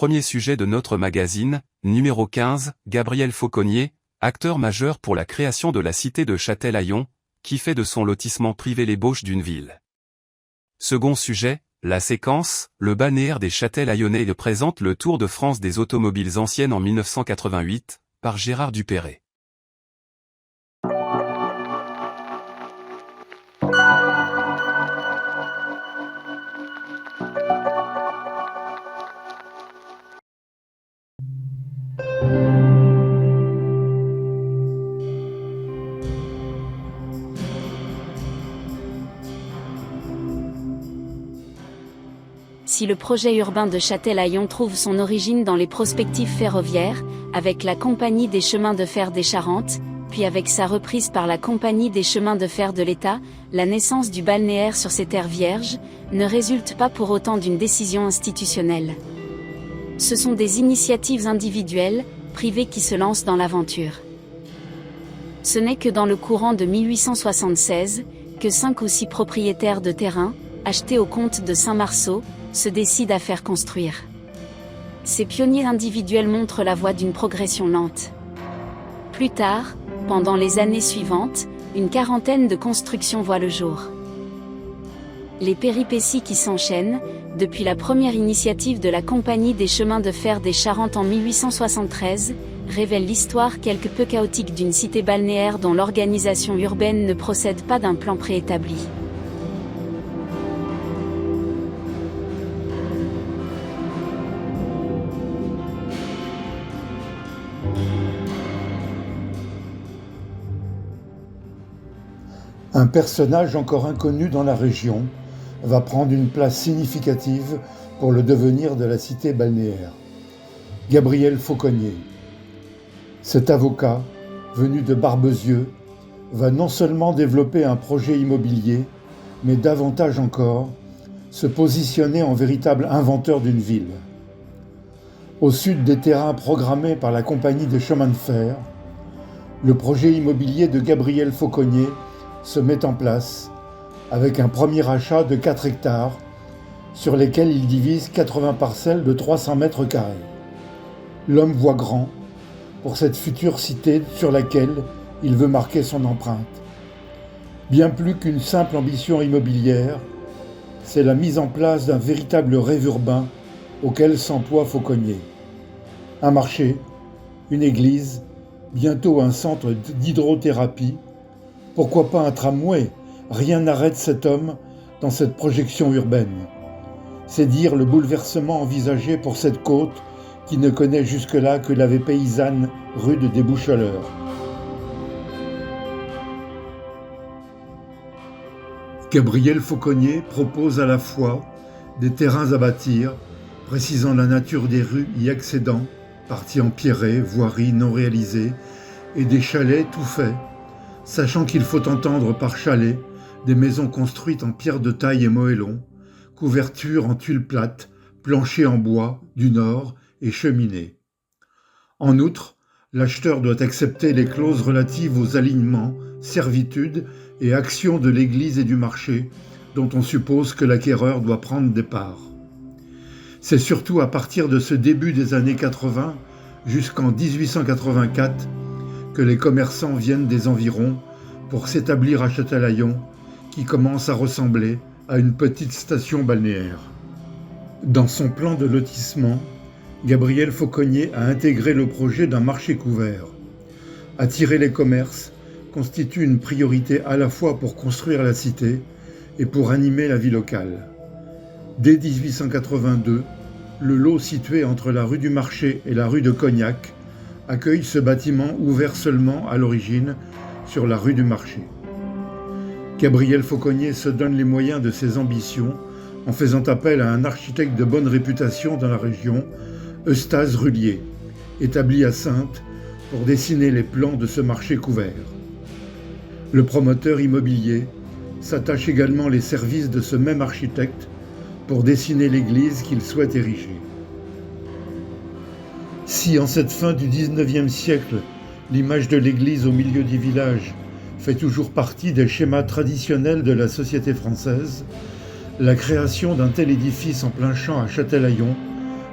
premier sujet de notre magazine, numéro 15, Gabriel Fauconnier, acteur majeur pour la création de la cité de Châtelaillon, qui fait de son lotissement privé l'ébauche d'une ville. Second sujet, la séquence, le balnéaire des Châtelaillonnais présente le Tour de France des automobiles anciennes en 1988, par Gérard Dupéré. Si le projet urbain de Châtelaillon trouve son origine dans les prospectives ferroviaires, avec la Compagnie des chemins de fer des Charentes, puis avec sa reprise par la Compagnie des chemins de fer de l'État, la naissance du balnéaire sur ces terres vierges, ne résulte pas pour autant d'une décision institutionnelle. Ce sont des initiatives individuelles, privées qui se lancent dans l'aventure. Ce n'est que dans le courant de 1876, que 5 ou 6 propriétaires de terrains, achetés au comte de Saint-Marceau, se décident à faire construire. Ces pionniers individuels montrent la voie d'une progression lente. Plus tard, pendant les années suivantes, une quarantaine de constructions voient le jour. Les péripéties qui s'enchaînent, depuis la première initiative de la Compagnie des chemins de fer des Charentes en 1873, révèlent l'histoire quelque peu chaotique d'une cité balnéaire dont l'organisation urbaine ne procède pas d'un plan préétabli. Un personnage encore inconnu dans la région va prendre une place significative pour le devenir de la cité balnéaire. Gabriel Fauconnier. Cet avocat, venu de Barbezieux, va non seulement développer un projet immobilier, mais davantage encore, se positionner en véritable inventeur d'une ville. Au sud des terrains programmés par la Compagnie des chemins de fer, le projet immobilier de Gabriel Fauconnier se met en place avec un premier achat de 4 hectares sur lesquels il divise 80 parcelles de 300 mètres carrés. L'homme voit grand pour cette future cité sur laquelle il veut marquer son empreinte. Bien plus qu'une simple ambition immobilière, c'est la mise en place d'un véritable rêve urbain auquel s'emploie Fauconnier. Un marché, une église, bientôt un centre d'hydrothérapie. Pourquoi pas un tramway? Rien n'arrête cet homme dans cette projection urbaine. C'est dire le bouleversement envisagé pour cette côte qui ne connaît jusque-là que la vie paysanne rude des Boucheleurs. Gabriel Fauconnier propose à la fois des terrains à bâtir, précisant la nature des rues y accédant, parties en pierrée, voiries non réalisées, et des chalets tout faits, sachant qu'il faut entendre par chalet des maisons construites en pierre de taille et moellon, couvertures en tuiles plates, planchers en bois du nord et cheminées. En outre, l'acheteur doit accepter les clauses relatives aux alignements, servitudes et actions de l'église et du marché, dont on suppose que l'acquéreur doit prendre des parts. C'est surtout à partir de ce début des années 80 jusqu'en 1884 que les commerçants viennent des environs pour s'établir à Châtelaillon, qui commence à ressembler à une petite station balnéaire. Dans son plan de lotissement, Gabriel Fauconnier a intégré le projet d'un marché couvert. Attirer les commerces constitue une priorité à la fois pour construire la cité et pour animer la vie locale. Dès 1882, le lot situé entre la rue du Marché et la rue de Cognac accueille ce bâtiment ouvert seulement à l'origine sur la rue du Marché. Gabriel Fauconnier se donne les moyens de ses ambitions en faisant appel à un architecte de bonne réputation dans la région, Eustache Rullier, établi à Saintes pour dessiner les plans de ce marché couvert. Le promoteur immobilier s'attache également les services de ce même architecte pour dessiner l'église qu'il souhaite ériger. Si en cette fin du XIXe siècle, l'image de l'église au milieu du village fait toujours partie des schémas traditionnels de la société française, la création d'un tel édifice en plein champ à Châtelaillon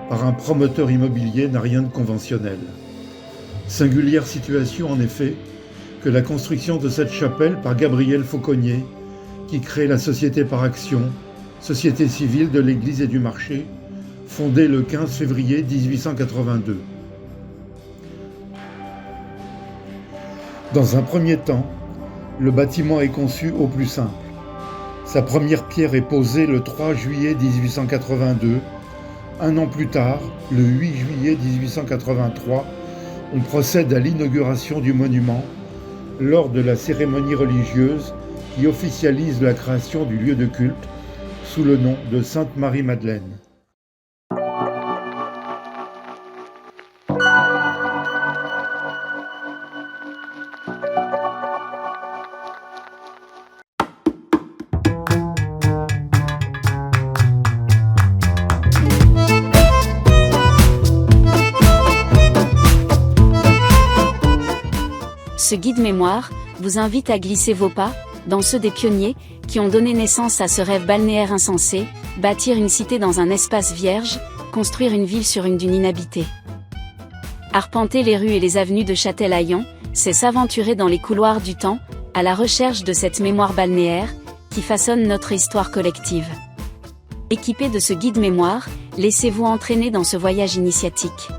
par un promoteur immobilier n'a rien de conventionnel. Singulière situation en effet que la construction de cette chapelle par Gabriel Fauconnier, qui crée la Société par Action, société civile de l'Église et du marché, fondée le 15 février 1882. Dans un premier temps, le bâtiment est conçu au plus simple. Sa première pierre est posée le 3 juillet 1882. Un an plus tard, le 8 juillet 1883, on procède à l'inauguration du monument lors de la cérémonie religieuse qui officialise la création du lieu de culte sous le nom de Sainte-Marie-Madeleine. Ce guide mémoire vous invite à glisser vos pas dans ceux des pionniers qui ont donné naissance à ce rêve balnéaire insensé, bâtir une cité dans un espace vierge, construire une ville sur une dune inhabitée. Arpenter les rues et les avenues de Châtelaillon, c'est s'aventurer dans les couloirs du temps, à la recherche de cette mémoire balnéaire qui façonne notre histoire collective. Équipé de ce guide mémoire, laissez-vous entraîner dans ce voyage initiatique.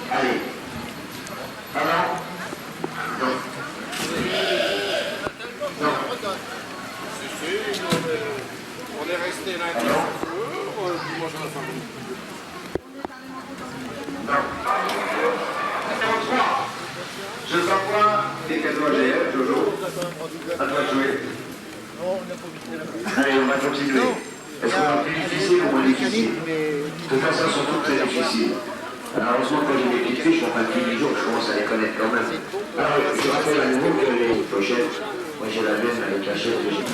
Allez. Alors. Non. Non. On est resté là un jour, dimanche à la fin. Non. 43. Je t'envoie des cadeaux à GF, Jojo. À toi de jouer. Allez, on va continuer. Est-ce qu'on va plus difficile ou moins difficile? De toute façon, elles sont toutes très difficiles. Alors, heureusement, quand j'ai des petites fiches, on fait depuis 10 jours, je commence à les connaître quand même. Alors, je rappelle à nouveau que les pochettes, moi j'ai la mienne avec la chaise que j'ai.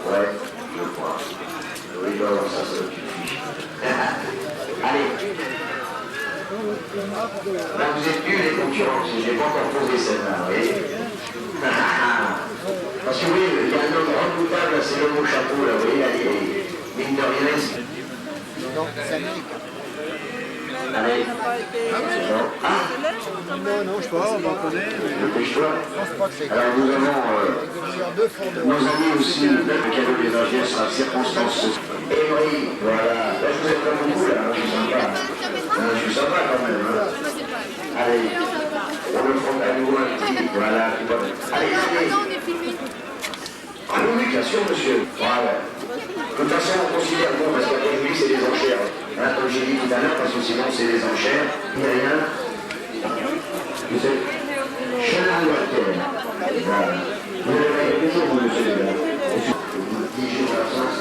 Ouais, je crois. Oui, il doit avoir ça, c'est une petite fiche. Allez. Là, vous êtes nuls les concurrents, parce que je n'ai pas encore posé celle-là, vous voyez. Parce que oui, il y a un homme redoutable, c'est le mot chapeau, là, vous voyez, là, il est mine de rien. Non, c'est américain. Allez. Non, je crois, on en connaît. Dépêche-toi. Je pense pas que c'est Alors nous avons nos deux amis aussi, le cadeau des ingénieurs sur la circonstance. Et oui, voilà. Là, je vous ai pas beaucoup, là, je suis sympa. Je suis sympa quand même. Hein. Allez, on le fera à nouveau un petit. Voilà, tu vois. Allez, allez. Ah oui, bien sûr, monsieur. Voilà. De toute façon, on considère bon, parce qu'après lui, c'est des enchères. Hein, comme j'ai dit tout à l'heure, parce que sinon, c'est des enchères. Il n'y a rien. Vous êtes Chenin Walter. Voilà. Vous avez toujours, vous, monsieur. Vous dites, j'ai la chance,